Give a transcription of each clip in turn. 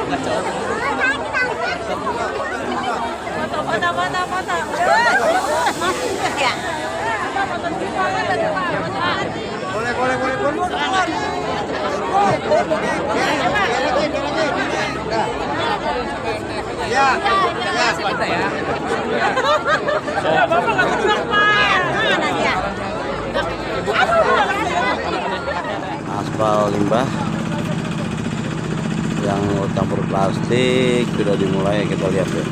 Ya, ya. Bapak nggak tenang, Pak. Mana dia? Aspal limbah yang campur plastik sudah dimulai, kita lihat ya.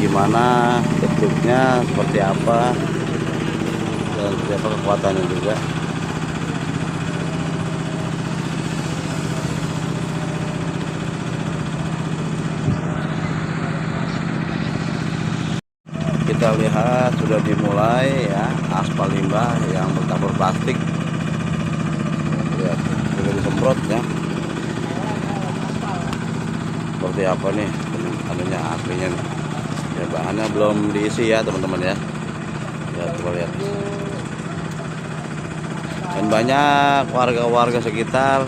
Gimana bentuknya, seperti apa, dan seperti apa kekuatannya juga. Kita lihat sudah dimulai ya, aspal limbah yang bercampur plastik. Lihat, sudah disemprot ya. Seperti apa nih anunya, aslinya nih. Ya, bahannya belum diisi ya teman-teman ya. Ya, coba lihat. Dan banyak warga-warga sekitar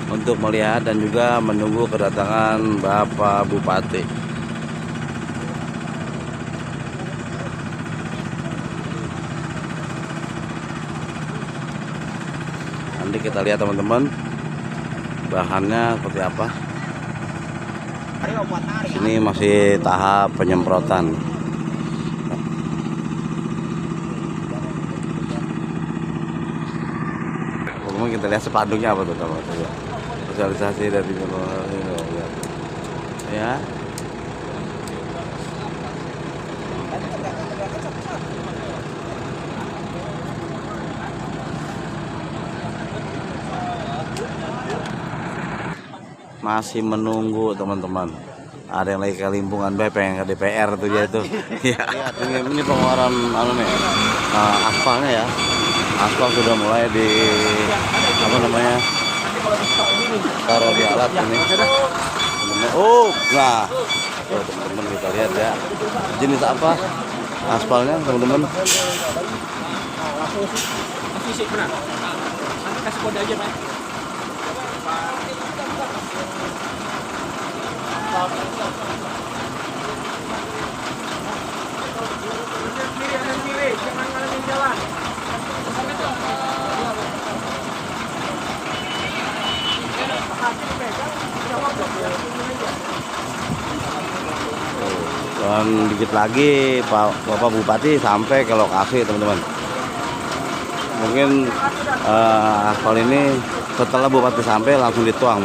untuk melihat dan juga menunggu kedatangan Bapak Bupati. Nanti kita lihat teman-teman bahannya seperti apa. Ini masih tahap penyemprotan. Kemudian kita lihat spanduknya apa tuh teman-teman. Sosialisasi dari ya. Masih menunggu teman-teman. Ada yang lagi ke Limpungan Bay, pengen ke DPR tuh dia tuh. Ya, ini pengeluaran aspalnya ya. Aspal sudah mulai di apa namanya? Taruh di alat ini. Oh, nah. Teman-teman kita lihat ya. Jenis apa aspalnya, teman-teman? Fisik benar. Nanti kasih kode aja, Pak. Dan dikit lagi Bapak Bupati sampai ke lokasi teman-teman. Mungkin aspal ini setelah Bupati sampai langsung dituang.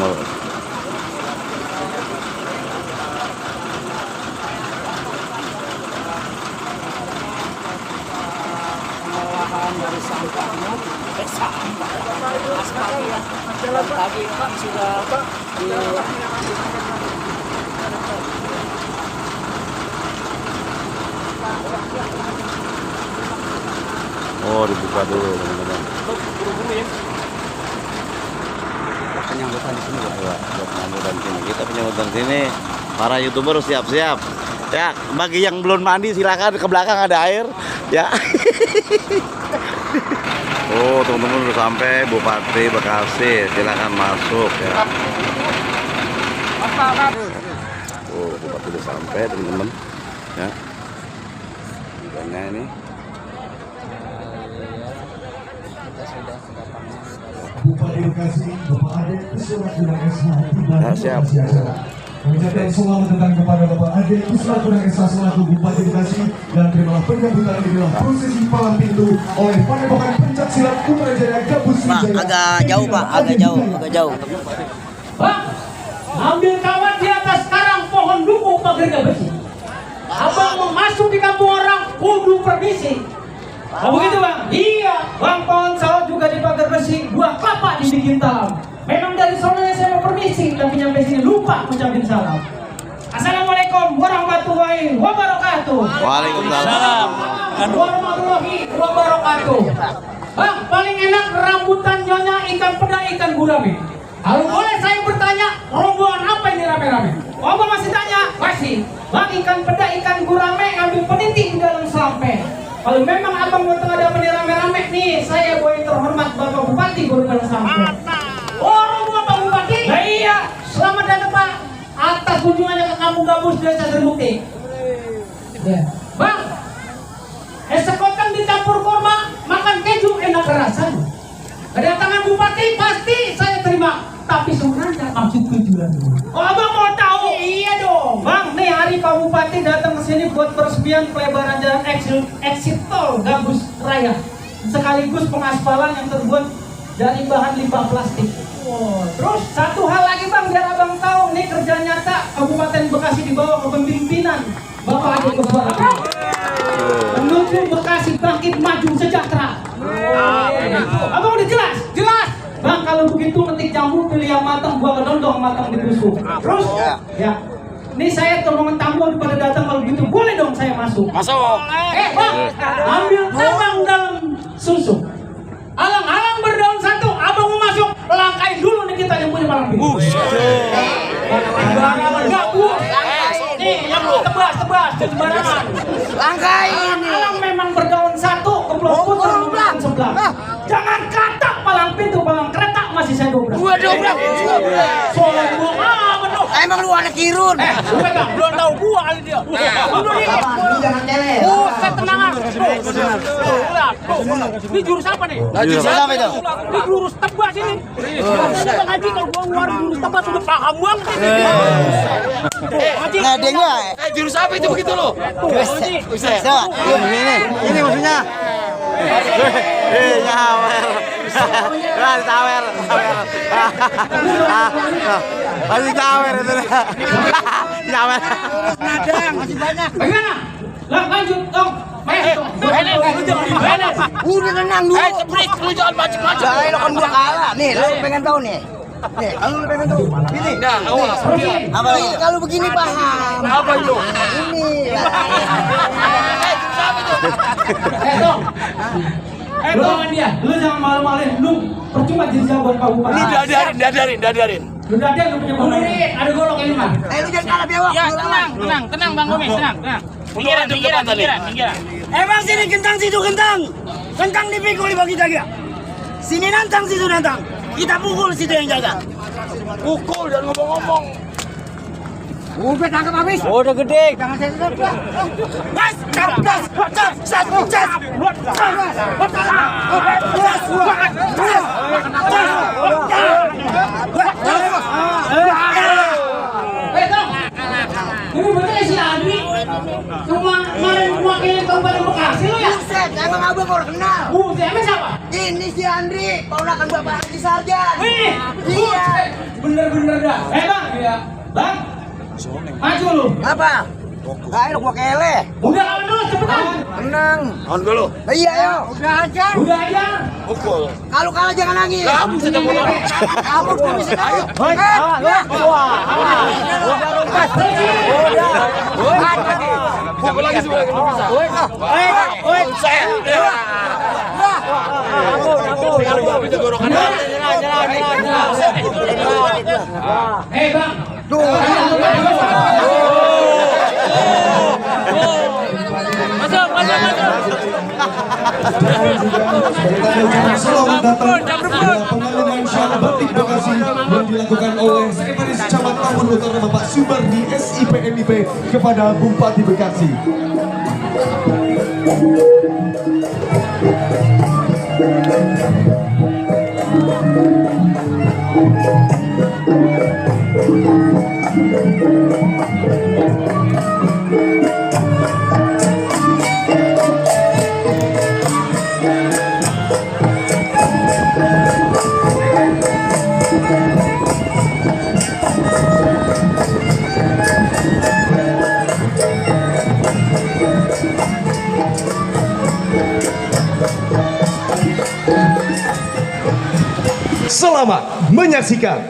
Dari sampahnya sampah aspal ya, dan tadi kan sudah di dibuka dulu teman-teman. penyambutan di sini buat penyambutan sini. Kita penyambutan sini, para YouTuber siap-siap. Ya, bagi yang belum mandi silakan ke belakang ada air ya. Oh, teman-teman udah sampai Bupati Bekasi, silakan masuk ya. Oh, Bupati udah sampai teman-teman ya. Gimana ini? Bupati Bekasi, Bapak Ade Kusuma Kurang SH, Ya, siap. Mengucapkan selamat datang kepada Bapak Ade Kusuma Kurang SH selaku Bupati Bekasi, dan terimalah penyambutan inilah prosesi palang pintu oleh Padepokan Pencak Silat Putrajaya Gabus Wijaya. Agak jauh Pak, agak jauh. Bang, ambil kawat di atas karang pohon duku pagernya besi. Abang mau masuk di kampung orang, kudu permisi. Oh begitu Bang? Iya, Bang, pohon sawo juga di pagar besi, buah kelapa dibikin talam. Memang dari sononya saya mau permisi, tapi nyampe sini lupa ucapin salam. Assalamualaikum warahmatullahi wabarakatuh. Waalaikumsalam warahmatullahi wabarakatuh. Bang, paling enak rambutan nyonya ikan peda ikan gurame. Kalau boleh saya bertanya, rombongan apa ini rame-rame? Abang masih tanya? Masih. Bang, ikan peda ikan gurame ambil peniti di dalam selampe. Kalau memang abang mau tengah ada rame-rame, nih saya boleh terhormat Bapak Bupati Gorontalo Selatan. Orang Bapak Bupati? Nah iya, selamat datang Pak atas kunjungannya ke Kampung Gabus Desa Terbukti. Ya. Bang, sekoteng dicampur kurma, makan keju enak rasanya. Kedatangan Bupati pasti saya terima, tapi sebenarnya maksud tujuan. Oh abang mau tahu? Iya dong. Bang, nih hari Pak Bupati datang ke sini buat peresmian pelebaran jalan exit tol Gabus Raya, sekaligus pengaspalan yang terbuat dari bahan limbah plastik. Oh, terus satu hal lagi bang, biar abang tahu, nih kerja nyata Kabupaten Bekasi di bawah kepemimpinan Bapak Ade Koswara menuju Bekasi bangkit maju sejahtera. Abang udah jelas? Jelas. Bang kalau begitu metik jambu pilih yang matang, buah kedondong matang ditusuk. Terus ya, ini saya tolongan tamu pada datang, kalau gitu boleh dong saya masuk. Masuk. Bang, ambil tambang dalam susu. Alang-alang berdaun satu, abang mau masuk, langkain dulu nih kita yang punya malam ini. Enggak bus. Nih yang tebas jadi barangan. Langkain. Alang memang berdaun satu, kebelah putar bukan sebelah. Jangan kata palang pintu, palang kereta masih saya dobrak. Gua dobrak. Sombong amat lu. Emang lu anak kirun. Belum tahu gua kali dia. Udah nih. Jangan celek. Buset tenang. Ini jurus apa nih? Jurus apa itu? Ini jurus tebas ini. Saya ngaji kalau gua ngeluarin jurus tebas sudah paham banget ini. Nah, deng gua. Jurus apa itu begitu lo? Ini maksudnya. Nyawer. Tawer. Masih tawer itu. Nyawer. Masih banyak. Bagaimana? Lanjut dong. Udah tenang dulu. Ceprit, lu jangan macam-macam. Jangan lo kan gua kalah. Nih, lu pengen tahu nih. Nih, kalau lu pengen tahu. Pilih. Nah, awas. Apa lagi? Kalau begini paham. Apa itu? Ini. Jurus apa itu? Dong. Lu jangan dia. Lu jangan malu-maluin. Lu percuma jadi jagoan Pak Bupati. Ini dadarin. Lu dadarin lu punya murid. Ada golok ini mah. Lu jangan kalah biawak. Ya tenang Bang Gomis, tenang. Pinggiran. Emang sini kentang situ kentang. Kentang dipikul dibagi jaga. Sini nantang situ nantang. Kita pukul situ yang jaga. Pukul dan ngomong-ngomong. Udah tangkap habis. Udah gede. Jangan sensitif. Mas, cas. Ini bener si Andri. Kemarin mewakili Kabupaten Bekasi lu ya? Buset, emang abang orang kenal. Buset, emang siapa? Ini si Andri, ponakan Bapak Haji Sarjan. Wih, Iya. Bener-bener dah. Bang, bang, maju lu. Apa? Ayo gua kele. Udah lawan dulu cepetan. Tenang. On dulu. Iya, ayo. Udah aja. Udah aja. Pukul. Kalau kalah jangan nangis. Kamu sudah mulai. Kamu bisa tahu. Siapa lagi sebenarnya belum bisa? Saya. Aku itu gorokan. Bang. Selamat datang pada pengalaman syar batik Bekasi yang dilakukan oleh Sekretaris Camat Tahun Utara Bapak Subardi SIPNIP kepada Bupati Bekasi. Selamat menyaksikan.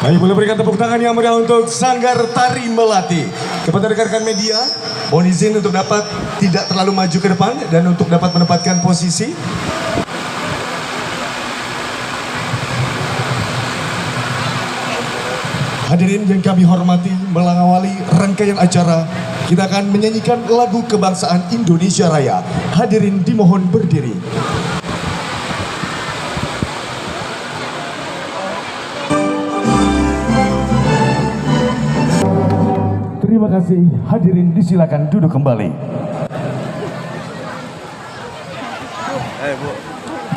Baik, boleh berikan tepuk tangan yang meriah untuk Sanggar Tari Melati. Kepada rekan-rekan media, mohon izin untuk dapat tidak terlalu maju ke depan dan untuk dapat menempatkan posisi. Hadirin yang kami hormati, mengawali rangkaian acara, kita akan menyanyikan lagu kebangsaan Indonesia Raya. Hadirin dimohon berdiri. Terima kasih, hadirin disilakan duduk kembali.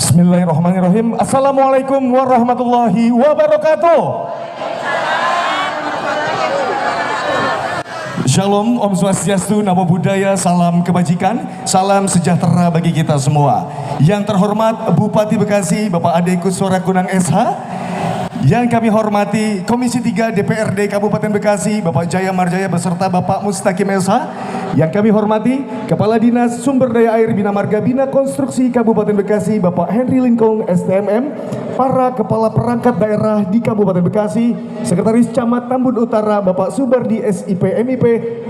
Bismillahirrahmanirrahim. Assalamualaikum warahmatullahi wabarakatuh. Shalom, Om Swastiastu, Namo Buddhaya, salam kebajikan, salam sejahtera bagi kita semua. Yang terhormat Bupati Bekasi, Bapak Ade Kuswara Kunang SH. Yang kami hormati Komisi 3 DPRD Kabupaten Bekasi, Bapak Jaya Marjaya beserta Bapak Mustaqim SH. Yang kami hormati Kepala Dinas Sumber Daya Air Bina Marga Bina Konstruksi Kabupaten Bekasi, Bapak Henry Lingkong STMM. Para kepala perangkat daerah di Kabupaten Bekasi, Sekretaris Camat Tambun Utara Bapak Subardi SIP MIP,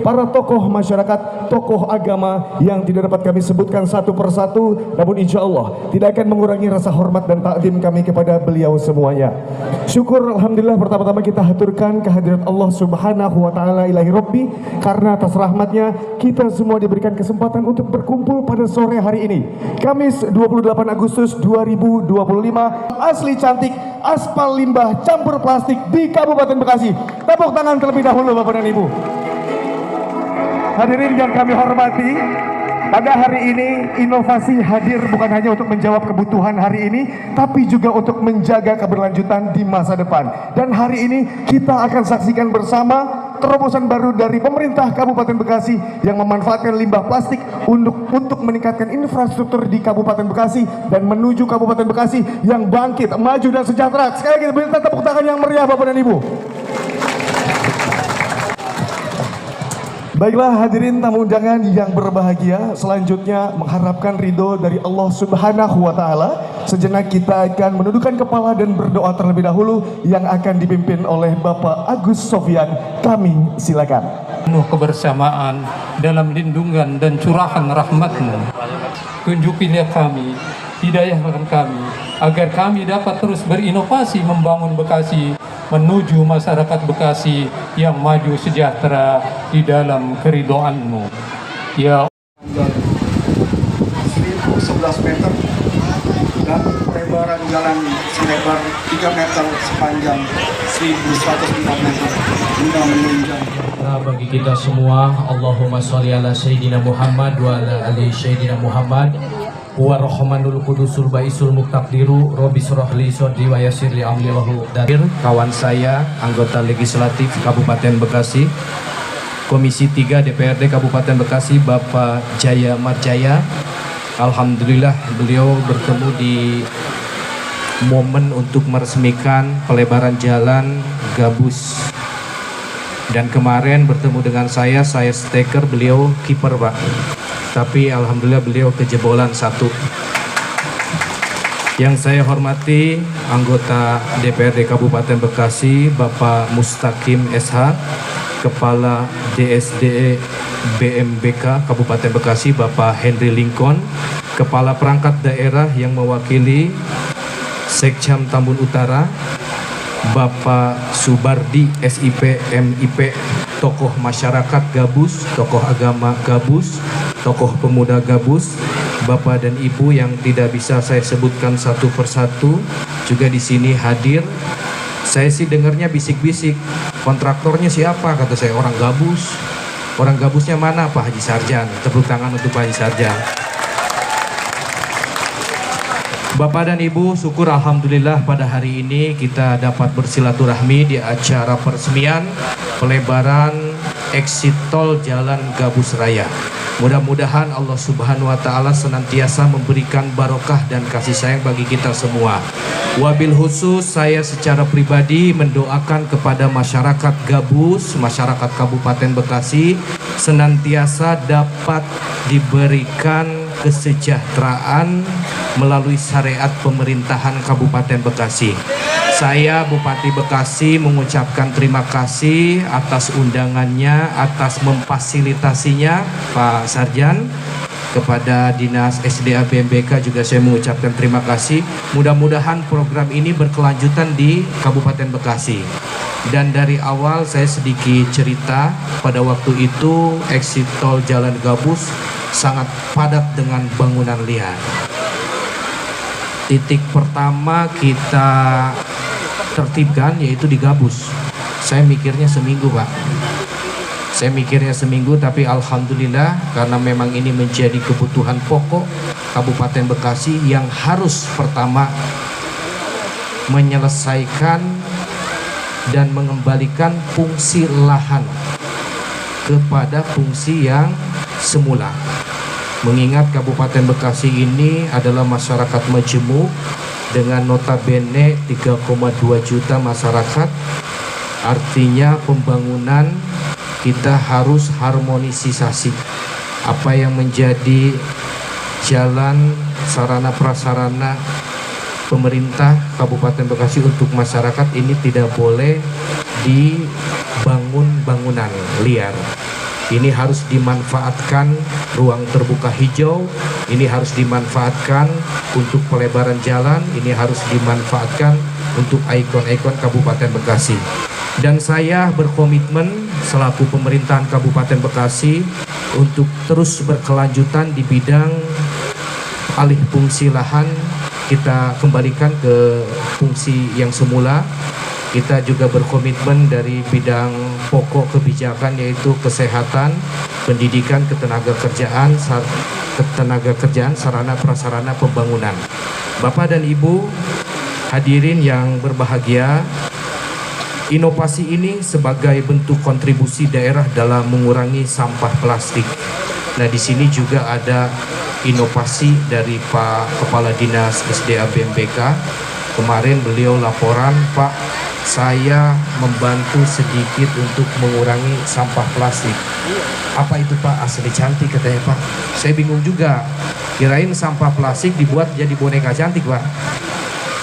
para tokoh masyarakat, tokoh agama yang tidak dapat kami sebutkan satu persatu, namun insya Allah tidak akan mengurangi rasa hormat dan takdim kami kepada beliau semuanya. Syukur alhamdulillah pertama-tama kita haturkan kehadirat Allah Subhanahu wa taala ilahi Rabbi, karena atas rahmatnya kita semua diberikan kesempatan untuk berkumpul pada sore hari ini, Kamis 28 Agustus 2025. Asli cantik, aspal limbah campur plastik di Kabupaten Bekasi. Tepuk tangan terlebih dahulu Bapak dan Ibu. Hadirin yang kami hormati, pada hari ini inovasi hadir bukan hanya untuk menjawab kebutuhan hari ini, tapi juga untuk menjaga keberlanjutan di masa depan. Dan hari ini kita akan saksikan bersama terobosan baru dari pemerintah Kabupaten Bekasi yang memanfaatkan limbah plastik untuk meningkatkan infrastruktur di Kabupaten Bekasi dan menuju Kabupaten Bekasi yang bangkit, maju dan sejahtera. Sekali lagi beri tepuk tangan yang meriah Bapak dan Ibu. Baiklah hadirin tamu undangan yang berbahagia, selanjutnya mengharapkan ridho dari Allah Subhanahu wa taala. Sejenak kita akan menundukkan kepala dan berdoa terlebih dahulu yang akan dipimpin oleh Bapak Agus Sofyan. Kami silakan. Penuh kebersamaan dalam lindungan dan curahan rahmat-Mu. Tunjukilah kami, hidayahkan kami, agar kami dapat terus berinovasi membangun Bekasi menuju masyarakat Bekasi yang maju sejahtera di dalam keridhaan-Mu. Ya 1011 meter dan lebaran jalan selebar 3 meter sepanjang 1104 meter hingga menunjang. Bagi kita semua, Allahumma sholli ala Sayyidina Muhammad wa ala ali Sayyidina Muhammad wa rahmanul qudusul baisul muqtadiru Rabbi shrah li sadri wa yassir li amri wa dadir. Kawan saya, anggota legislatif Kabupaten Bekasi, Komisi 3 DPRD Kabupaten Bekasi, Bapak Jaya Marjaya. Alhamdulillah beliau bertemu di momen untuk meresmikan pelebaran jalan Gabus. Dan kemarin bertemu dengan saya striker, beliau kiper Pak. Tapi alhamdulillah beliau kejebolan 1. Yang saya hormati anggota DPRD Kabupaten Bekasi, Bapak Mustaqim SH, Kepala DSDE BMBK Kabupaten Bekasi, Bapak Henry Lincoln, Kepala Perangkat Daerah yang mewakili Sekcam Tambun Utara, Bapak Subardi SIP MIP, tokoh masyarakat Gabus, tokoh agama Gabus, tokoh pemuda Gabus, Bapak dan Ibu yang tidak bisa saya sebutkan satu persatu juga di sini hadir. Saya sih dengarnya bisik-bisik, kontraktornya siapa? Kata saya, orang Gabus. Orang Gabusnya mana? Pak Haji Sarjan. Tepuk tangan untuk Pak Haji Sarjan. Bapak dan Ibu, syukur alhamdulillah pada hari ini kita dapat bersilaturahmi di acara peresmian pelebaran exit tol Jalan Gabus Raya. Mudah-mudahan Allah Subhanahu wa taala senantiasa memberikan barokah dan kasih sayang bagi kita semua. Wabil khusus saya secara pribadi mendoakan kepada masyarakat Gabus, masyarakat Kabupaten Bekasi senantiasa dapat diberikan kesejahteraan melalui syariat pemerintahan Kabupaten Bekasi. Saya Bupati Bekasi mengucapkan terima kasih atas undangannya, atas memfasilitasinya Pak Sarjan. Kepada Dinas SDA BMBK juga saya mengucapkan terima kasih. Mudah-mudahan program ini berkelanjutan di Kabupaten Bekasi. Dan dari awal saya sedikit cerita, pada waktu itu exit tol Jalan Gabus sangat padat dengan bangunan liar. Titik pertama kita tertibkan yaitu di Gabus. Saya mikirnya seminggu Pak. Saya mikirnya seminggu, tapi alhamdulillah karena memang ini menjadi kebutuhan pokok Kabupaten Bekasi yang harus pertama menyelesaikan dan mengembalikan fungsi lahan kepada fungsi yang semula. Mengingat Kabupaten Bekasi ini adalah masyarakat majemuk dengan notabene 3,2 juta masyarakat, artinya pembangunan kita harus harmonisasi apa yang menjadi jalan sarana prasarana pemerintah Kabupaten Bekasi untuk masyarakat ini tidak boleh dibangun bangunan liar. Ini harus dimanfaatkan ruang terbuka hijau, ini harus dimanfaatkan untuk pelebaran jalan, ini harus dimanfaatkan untuk ikon-ikon Kabupaten Bekasi. Dan saya berkomitmen selaku pemerintahan Kabupaten Bekasi untuk terus berkelanjutan di bidang alih fungsi lahan, kita kembalikan ke fungsi yang semula. Kita juga berkomitmen dari bidang pokok kebijakan yaitu kesehatan, pendidikan, ketenaga kerjaan, sarana prasarana pembangunan. Bapak dan Ibu hadirin yang berbahagia, inovasi ini sebagai bentuk kontribusi daerah dalam mengurangi sampah plastik. Nah, di sini juga ada inovasi dari Pak Kepala Dinas SDA BMBK. Kemarin beliau laporan, Pak, saya membantu sedikit untuk mengurangi sampah plastik. Apa itu Pak? Asli cantik katanya Pak. Saya bingung juga, kirain sampah plastik dibuat jadi boneka cantik Pak.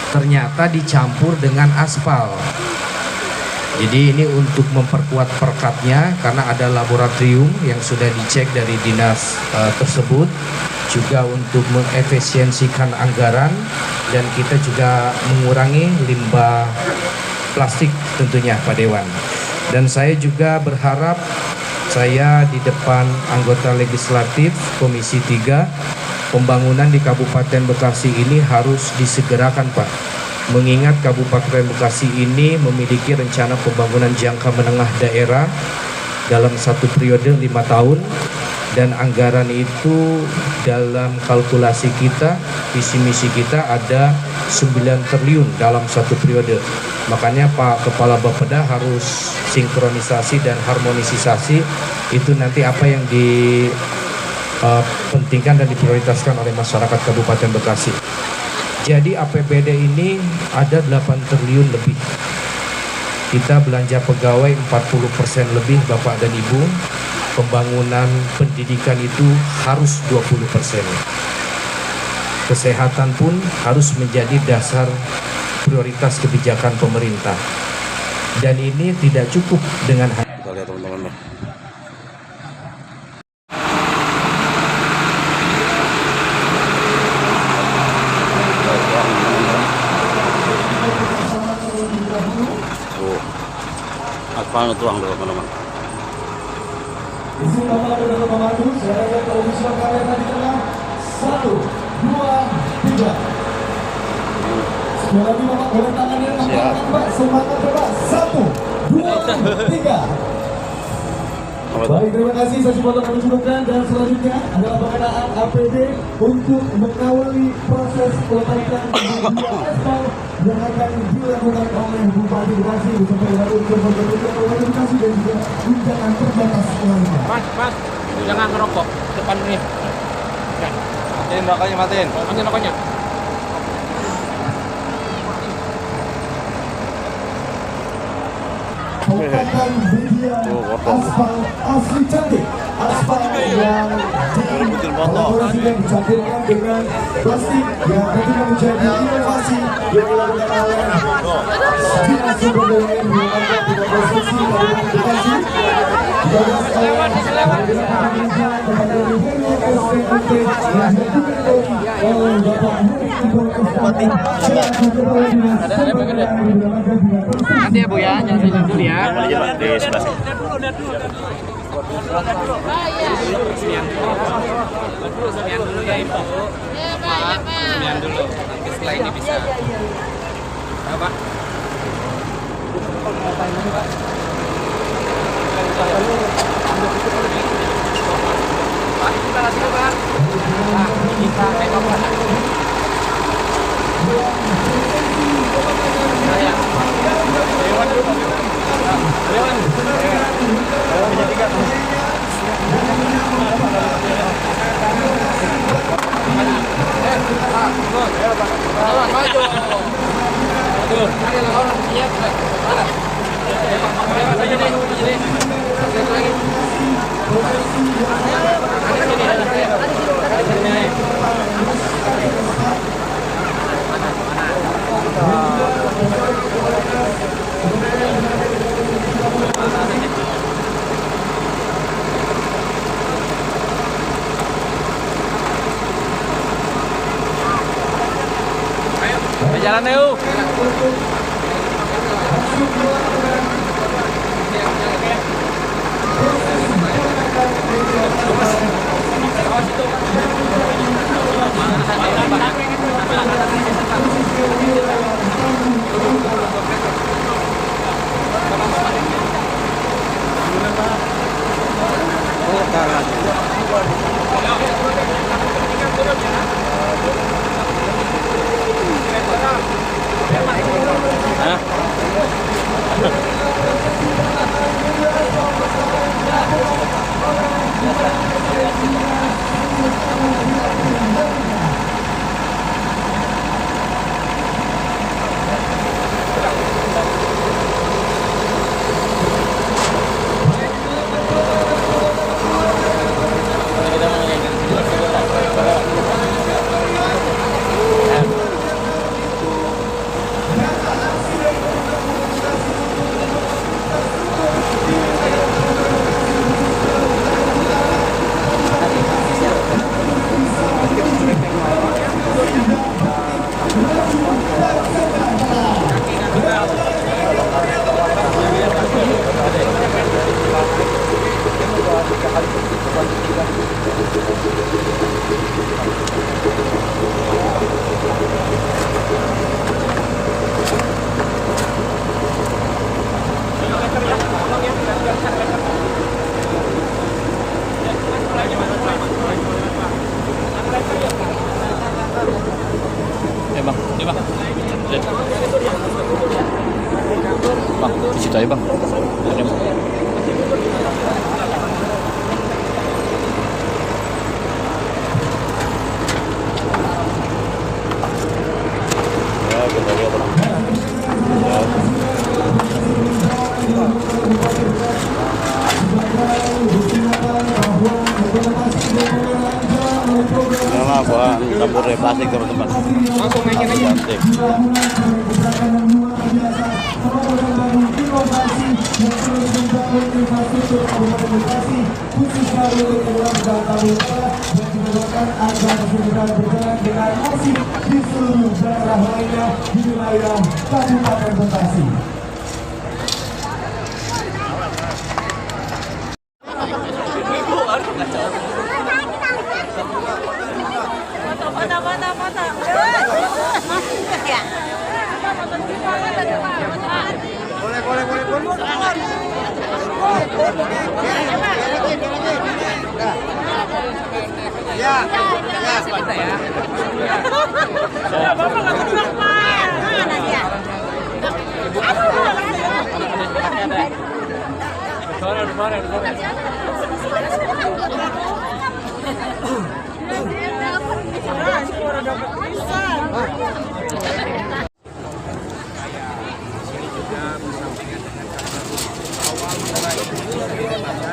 Ternyata dicampur dengan aspal. Jadi ini untuk memperkuat perekatnya karena ada laboratorium yang sudah dicek dari dinas tersebut, juga untuk mengefisiensikan anggaran, dan kita juga mengurangi limbah plastik tentunya Pak Dewan. Dan saya juga berharap saya di depan anggota legislatif Komisi 3, pembangunan di Kabupaten Bekasi ini harus disegerakan Pak. Mengingat Kabupaten Bekasi ini memiliki rencana pembangunan jangka menengah daerah dalam satu periode 5 tahun, dan anggaran itu dalam kalkulasi kita, visi misi kita ada 9 triliun dalam satu periode. Makanya Pak Kepala Bapeda harus sinkronisasi dan harmonisasi itu nanti apa yang dipentingkan dan diprioritaskan oleh masyarakat Kabupaten Bekasi. Jadi APBD ini ada 8 triliun lebih. Kita belanja pegawai 40% lebih Bapak dan Ibu. Pembangunan pendidikan itu harus 20%. Kesehatan pun harus menjadi dasar prioritas kebijakan pemerintah. Dan ini tidak cukup dengan Kita lihat teman-teman nih. Tuh, apa tuang dulu teman-teman. Izin Bapak dan Bapak saya lihat kalau bisa kalian tadi tengah 1, 2, 3. Sekali lagi Bapak boleh tangannya Siap. Pak, semangat Bapak. 1, 2, 3. Baik, terima kasih. Saya coba kami cukupkan, dan selanjutnya adalah pengenaan APD untuk mengawali proses peletakan aspal yang akan dilakukan oleh Bupati Bekasi beserta dengan unsur Kabupaten Bekasi dan juga tunjangan terbatas lainnya. Mas, jangan ngerokok depan ini. Matiin rokoknya, matiin. Matiin rokoknya. Peletakan media aspal asli cantik, aspal yang dikolaborasikan dicampurkan dengan plastik yang tentunya menjadi inovasi yang dilakukan oleh Dinas Sumber Daya Air Bumn Bidang Konstruksi Kabupaten Bekasi, digagas oleh Bapak Indonesia kepada Heru SPMT yang dilakukan oleh Bapak Heru Bupati Kepala Dinas Sumber Daya Air Bumn. Nanti ya Bu ya, jangan tidur dulu ya. Di sebelah sini. Semian dulu ya Ibu. Semian dulu. Nanti setelah ini bisa. Apa? Pak, kita kasih Pak. Nah, kita tengok Pak. Ya. Jalan yuk. Bang, ini bang. Bang, di situ aja bang. Ada bang. Ya, kita lihat bang. Memang buat campur plastik teman-teman. Langsung naikin aja. Plastik. di seluruh daerah lainnya di wilayah Kabupaten Bekasi. Foto. Ya. Kita ya. Bapak nggak kenal Pak. Mana dia?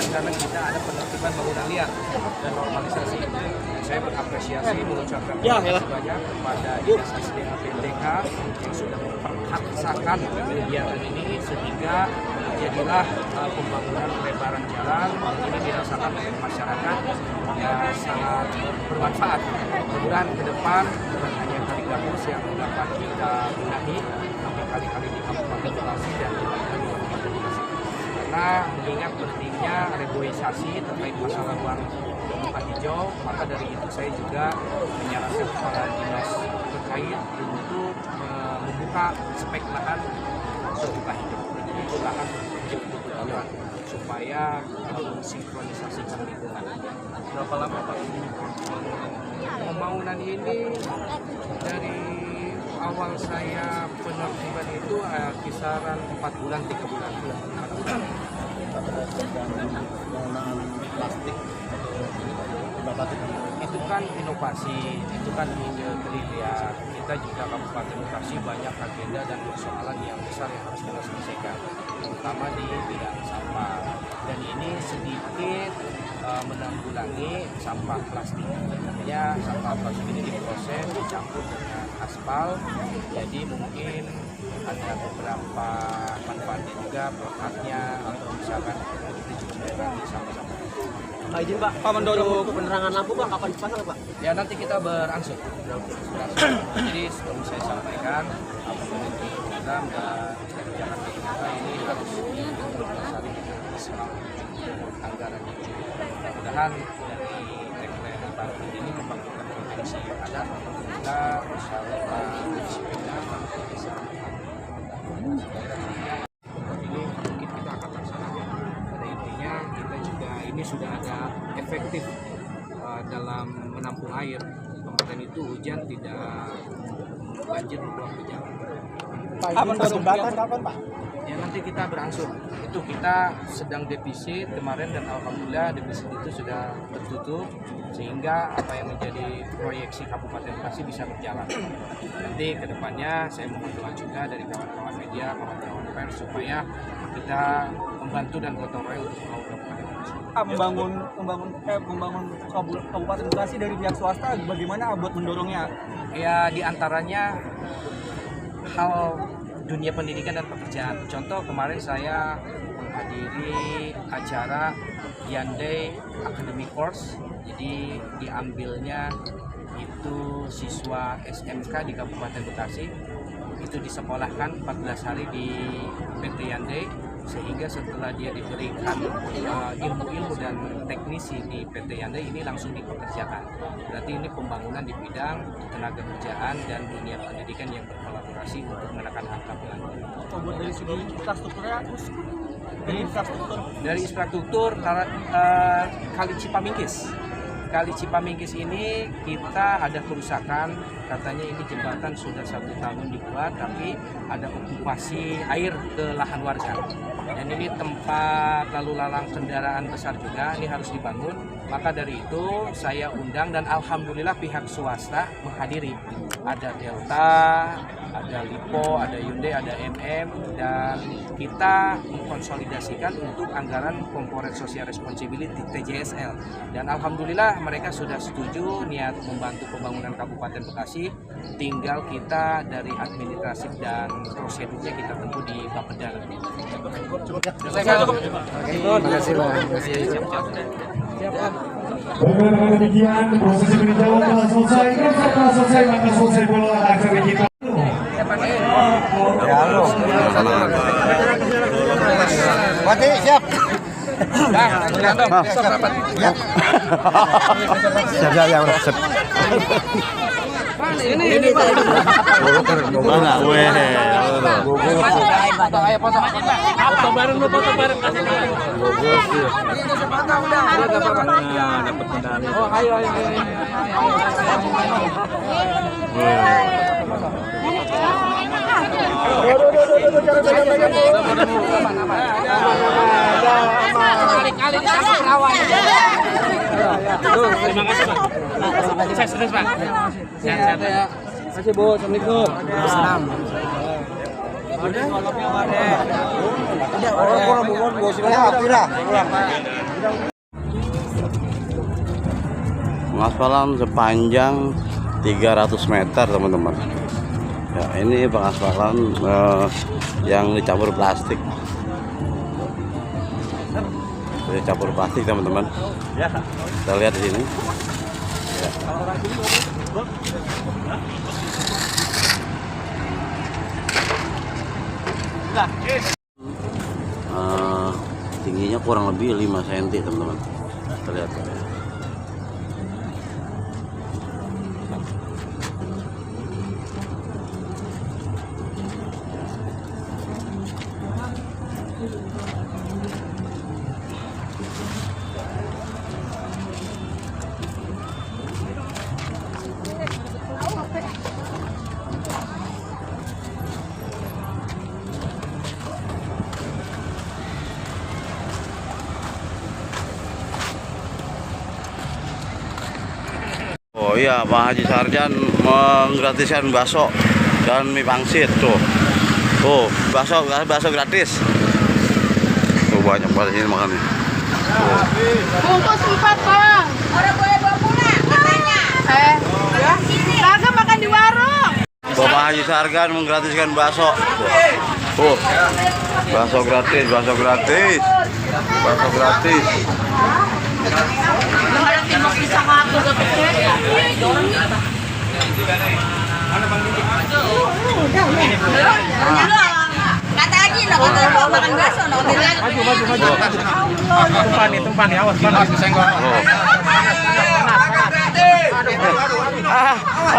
Karena kita ada penertiban bangunan liar dan normalisasi. Saya berapresiasi mengucapkan terima kasih banyak kepada Dinas SDA PTK yang sudah memperhaksakan kegiatan ini sehingga jadilah pembangunan pelebaran jalan ini dirasakan oleh masyarakat yang sangat bermanfaat. Mudah-mudahan ke depan bukan hanya kali gabus yang dapat kita benahi, tapi kali-kali di Kabupaten Bekasi dan di Kabupaten Bekasi. Karena mengingat pentingnya reboisasi terkait masalah ruang terbuka hijau, maka dari itu saya juga menyarankan kepala dinas terkait untuk membuka spek lahan terbuka hijau. Itu lahan terbuka hijau supaya mensinkronisasikan lingkungan. Berapa lama Pak? Pembangunan ini dari awal saya penertiban itu kisaran 4 bulan 3 bulan. Plastik itu kan inovasi, itu kan ide ya. Kita juga Kabupaten Bekasi banyak agenda dan persoalan yang besar yang harus kita selesaikan, terutama di bidang sampah. Dan ini sedikit menanggulangi sampah plastik. Artinya sampah plastik ini diproses, dicampur dengan aspal, jadi mungkin ada beberapa manfaatnya juga, produknya atau misalkan kita juga nanti sama-sama. Pak izin Pak, untuk penerangan lampu Pak kapan dipasang Pak? Ya nanti kita berangsur. Jadi seperti saya sampaikan, apapun itu program dan kebijakan kita ini harus didasari dengan anggaran ini. Mudah-mudahan dari tagline baru ini membangkitkan potensi yang ada. Kita insya Allah bisa ini mungkin kita akan laksanakan. Pada intinya kita juga ini sudah ada efektif dalam menampung air. Kemarin itu hujan tidak banjir meluap ke jalan. Kapan Pak? Ya nanti kita berangsur. Itu kita sedang defisit kemarin dan alhamdulillah defisit itu sudah tertutup sehingga apa yang menjadi proyeksi Kabupaten Bekasi bisa berjalan. Nanti kedepannya saya mohon doa juga dari kawan-kawan media, kawan-kawan pers supaya kita membantu dan gotong royong untuk membangun Kabupaten Bekasi. Membangun Kabupaten Bekasi dari pihak swasta, bagaimana buat mendorongnya? Ya diantaranya hal dunia pendidikan dan pekerjaan. Contoh kemarin saya menghadiri acara Yandai Academy Course, jadi diambilnya itu siswa SMK di Kabupaten Bekasi, itu disekolahkan 14 hari di PT Yandai sehingga setelah dia diberikan ilmu-ilmu dan teknisi di PT Yanda ini langsung dipekerjakan. Berarti ini pembangunan di bidang tenaga kerjaan dan dunia pendidikan yang berkolaborasi untuk menekan angka pengangguran. Dari segi infrastrukturnya, dari infrastruktur Kali Cipamingkis. Kali Cipamingkis ini kita ada kerusakan, katanya ini jembatan sudah 1 tahun dibuat, tapi ada okupasi air ke lahan warga. Dan ini tempat lalu lalang kendaraan besar juga, ini harus dibangun. Maka dari itu saya undang dan alhamdulillah pihak swasta menghadiri. Ada Delta, ada Lipo, ada Hyundai, ada MM, dan kita mengkonsolidasikan untuk anggaran Corporate Social Responsibility TJSL. Dan alhamdulillah mereka sudah setuju niat membantu pembangunan Kabupaten Bekasi. Tinggal kita dari administratif dan prosedurnya kita tempuh di Bapeda. Dengan demikian proses peninjauan telah selesai. Setelah selesai maka selesai pula acara kita. Mati siap. Siap. Ini mana weh. foto bareng kasih nih. Dapat medali. Oh, ayo. Terima kasih, Pak. Sukses terus, Pak. Sehat-sehat ya. Terima kasih, Bu. Assalamualaikum. Pengaspalan sepanjang 300 meter teman-teman. Ya, ini pengaspalan yang dicampur plastik. Dicampur plastik teman-teman. Kita lihat di sini. Ya. Tingginya kurang lebih 5 cm teman-teman. Kita lihat ya. Oh iya, Pak Haji Sarjan menggratiskan bakso dan mie pangsit tuh. Tuh, bakso gratis. Tuh banyak banget ini makannya. Bungkus 4, Bang. Orang boleh bawa pulang katanya. Kagak makan di warung. Bapak Haji Sarjan menggratiskan bakso. Tuh. Bakso gratis. Kata Haji lo makan bakso lo. Tumpah nih, awas panas kesenggol.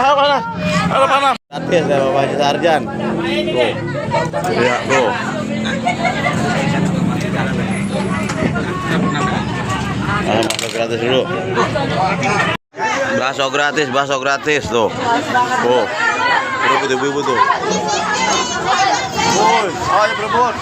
Panas. Gratis ya Bapak Haji Sarjan. Tuh. Ya, tuh. Masuk gratis dulu. Bakso gratis tuh. Oh. Ibu tuh. Woi, ayo berebut.